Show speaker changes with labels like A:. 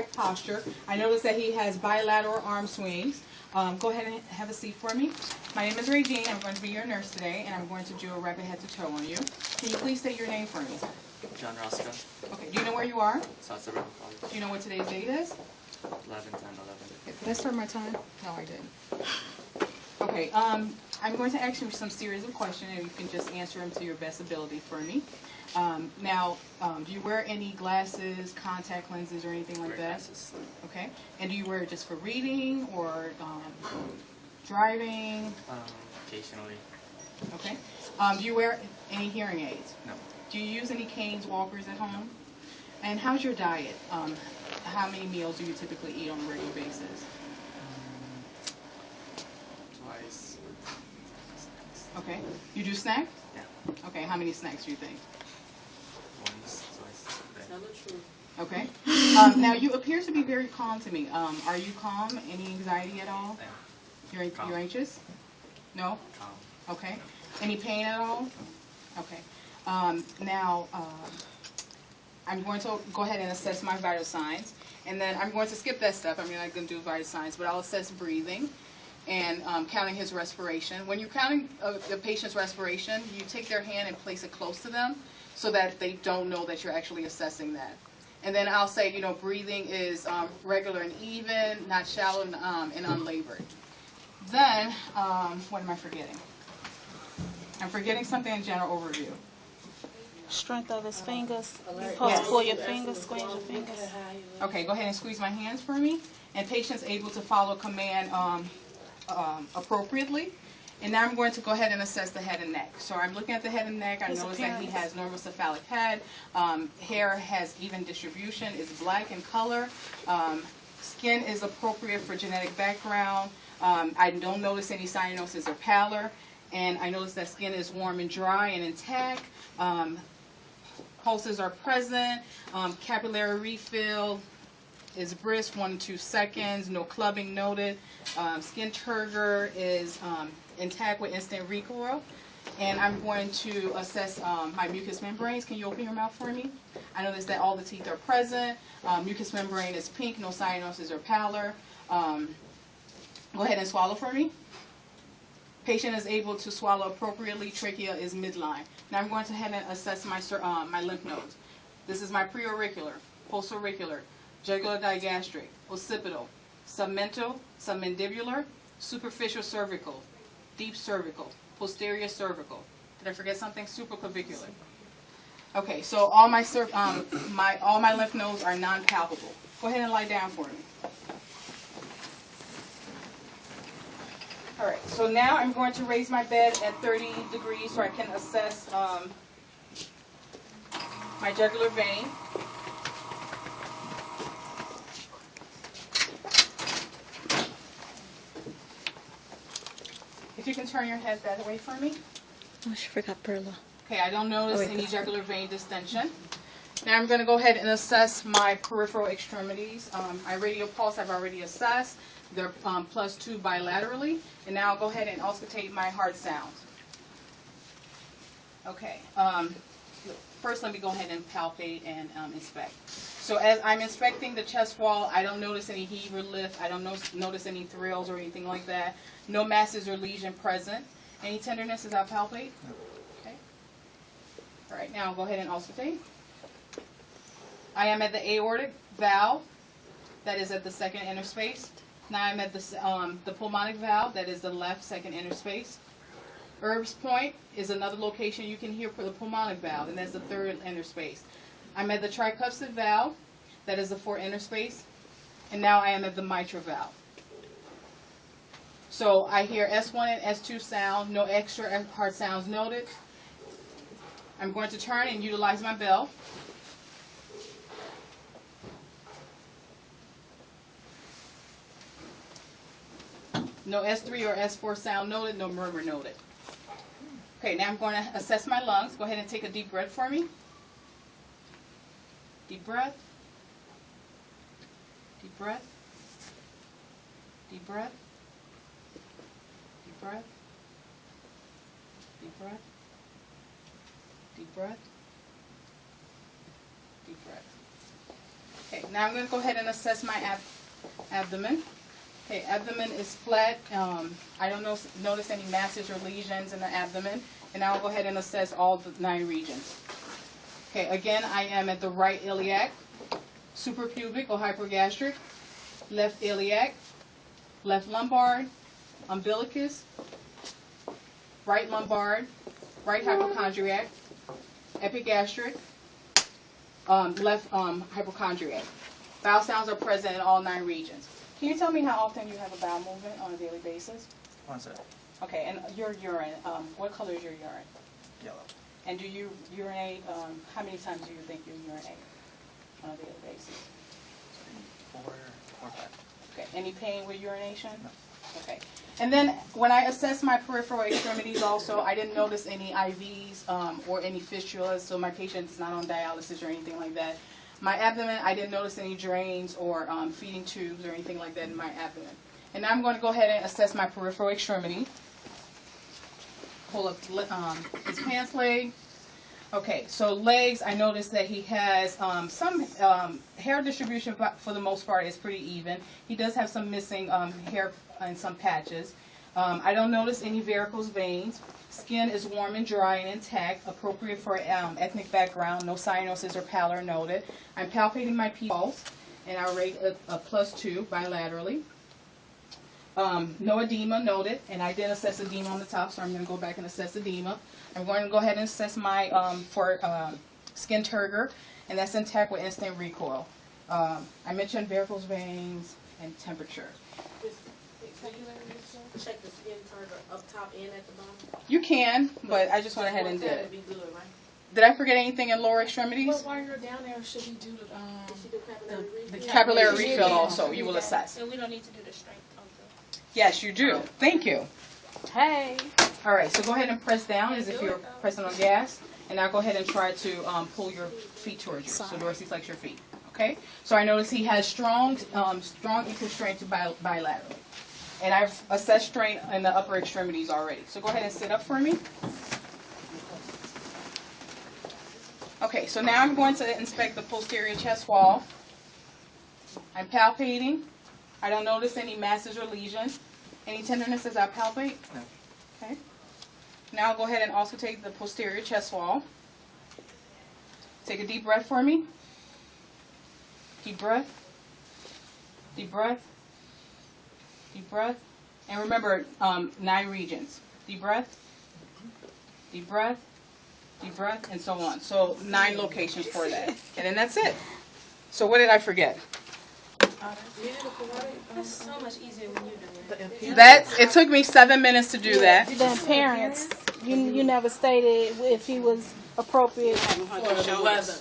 A: Posture. I notice that he has bilateral arm swings. Go ahead and have a seat for me. My name is Regine. I'm going to be your nurse today, and I'm going to do a rapid head to toe on you. Can you please state your name for me?
B: John Roscoe.
A: Okay. Do you know where you are?
B: South Suburban College.
A: Do you know what today's date is?
B: 11, 10, 11.
A: Okay, did I start my time? No, I didn't. Okay. I'm going to ask you some series of questions, and you can just answer them to your best ability for me. Now, do you wear any glasses, contact lenses, or anything like that?
B: Glasses.
A: Okay. And do you wear it just for reading or driving?
B: Occasionally.
A: Okay. Do you wear any hearing aids?
B: No.
A: Do you use any canes, walkers at home? And how's your diet? How many meals do you typically eat on a regular basis?
B: Twice.
A: Okay. You do snack?
B: Yeah.
A: Okay. How many snacks do you think?
B: Once, twice a day.
A: Okay. Now, you appear to be very calm to me. Are you calm? Any anxiety at all?
B: Yeah.
A: You're anxious? No?
B: Calm.
A: Okay. Any pain at all? Okay. Now, I'm going to go ahead and assess my vital signs. And then I'm going to skip that step. I'm not going to do vital signs, but I'll assess breathing and counting his respiration. When you're counting the patient's respiration, you take their hand and place it close to them so that they don't know that you're actually assessing that. And then I'll say, breathing is regular and even, not shallow and unlabored. Then, what am I forgetting? I'm forgetting something in general overview.
C: Strength of his fingers. You're supposed to pull your fingers, squeeze your fingers.
A: Okay, go ahead and squeeze my hands for me. And patient's able to follow command appropriately. And now I'm going to go ahead and assess the head and neck. So I'm looking at the head and neck. I notice that he has normal cephalic head. Hair has even distribution. It's black in color. Skin is appropriate for genetic background. I don't notice any cyanosis or pallor. And I notice that skin is warm and dry and intact. Pulses are present. Capillary refill is brisk, 1 to 2 seconds. No clubbing noted. Skin turgor is intact with instant recoil. And I'm going to assess my mucous membranes. Can you open your mouth for me? I notice that all the teeth are present. Mucous membrane is pink, no cyanosis or pallor. Go ahead and swallow for me. Patient is able to swallow appropriately. Trachea is midline. Now I'm going to head and assess my lymph nodes. This is my preauricular, postauricular, jugular digastric, occipital, submental, submandibular, superficial cervical, deep cervical, posterior cervical. Did I forget something? Supraclavicular. Okay, so all my lymph nodes are non-palpable. Go ahead and lie down for me. All right, so now I'm going to raise my bed at 30 degrees so I can assess my jugular vein. If you can turn your head that way for me.
C: Oh, she forgot Perla.
A: Okay, I don't notice any jugular vein distension. Now I'm going to go ahead and assess my peripheral extremities. My radial pulse I've already assessed. They're +2 bilaterally. And now I'll go ahead and auscultate my heart sounds. Okay. First, let me go ahead and palpate and inspect. So as I'm inspecting the chest wall, I don't notice any heave or lift. I don't notice any thrills or anything like that. No masses or lesion present. Any tenderness as I palpate? Okay. All right, now I'll go ahead and auscultate. I am at the aortic valve, that is at the second interspace. Now I'm at the pulmonic valve, that is the left second interspace. Erb's point is another location you can hear for the pulmonic valve, and that's the third interspace. I'm at the tricuspid valve, that is the fourth interspace. And now I am at the mitral valve. So I hear S1 and S2 sound, no extra heart sounds noted. I'm going to turn and utilize my bell. No S3 or S4 sound noted, no murmur noted. Okay, now I'm going to assess my lungs. Go ahead and take a deep breath for me. Deep breath. Deep breath. Deep breath. Deep breath. Deep breath. Deep breath. Deep breath. Okay, now I'm going to go ahead and assess my abdomen. Okay, abdomen is flat. I don't notice any masses or lesions in the abdomen. And now I'll go ahead and assess all the 9 regions. Okay, again, I am at the right iliac, suprapubic or hypogastric, left iliac, left lumbar, umbilicus, right lumbar, right hypochondriac, epigastric, left hypochondriac. Bowel sounds are present in all 9 regions. Can you tell me how often you have a bowel movement on a daily basis?
B: Once a day.
A: Okay, and your urine, what color is your urine?
B: Yellow.
A: And do you urinate, how many times do you think you urinate on a daily basis?
B: 4 or 5.
A: Okay, any pain with urination?
B: No.
A: Okay. And then when I assessed my peripheral extremities also, I didn't notice any IVs or any fistulas, so my patient is not on dialysis or anything like that. My abdomen, I didn't notice any drains or feeding tubes or anything like that in my abdomen. And now I'm going to go ahead and assess my peripheral extremity. Pull up his pants leg. Okay, so legs, I noticed that he has some hair distribution, but for the most part is pretty even. He does have some missing hair in some patches. I don't notice any varicose veins. Skin is warm and dry and intact, appropriate for ethnic background. No cyanosis or pallor noted. I'm palpating my pulse, and I rate a +2 bilaterally. No edema noted, and I did assess edema on the top, so I'm going to go back and assess edema. I'm going to go ahead and assess my skin turgor, and that's intact with instant recoil. I mentioned varicose veins and temperature.
D: Check the skin turgor up top and at the bottom.
A: You can, but I just went ahead and did
D: That'd
A: it.
D: be good, right?
A: Did I forget anything in lower extremities?
E: Well, while you're down there, should we do
D: Did she do capillary
A: The
D: refill?
A: capillary refill also, you will assess.
C: So we don't need to do the strength of the...
A: Yes, you do. Thank you.
C: Hey.
A: All right, so go ahead and press down as if you're pressing on gas. And now go ahead and try to pull your feet towards you. So dorsiflex your feet. Okay? So I notice he has strong equal strength bilaterally. And I've assessed strength in the upper extremities already. So go ahead and sit up for me. Okay, so now I'm going to inspect the posterior chest wall. I'm palpating. I don't notice any masses or lesions. Any tenderness as I palpate?
B: No.
A: Okay. Now I'll go ahead and also take the posterior chest wall. Take a deep breath for me. Deep breath. Deep breath. Deep breath. And remember, 9 regions. Deep breath. Deep breath. Deep breath, and so on. So 9 locations for that. And then that's it. So what did I forget?
C: It's so much easier when you do it.
A: It took me 7 minutes to do that.
C: The appearance, you never stated if he was appropriate.
D: Or the weather.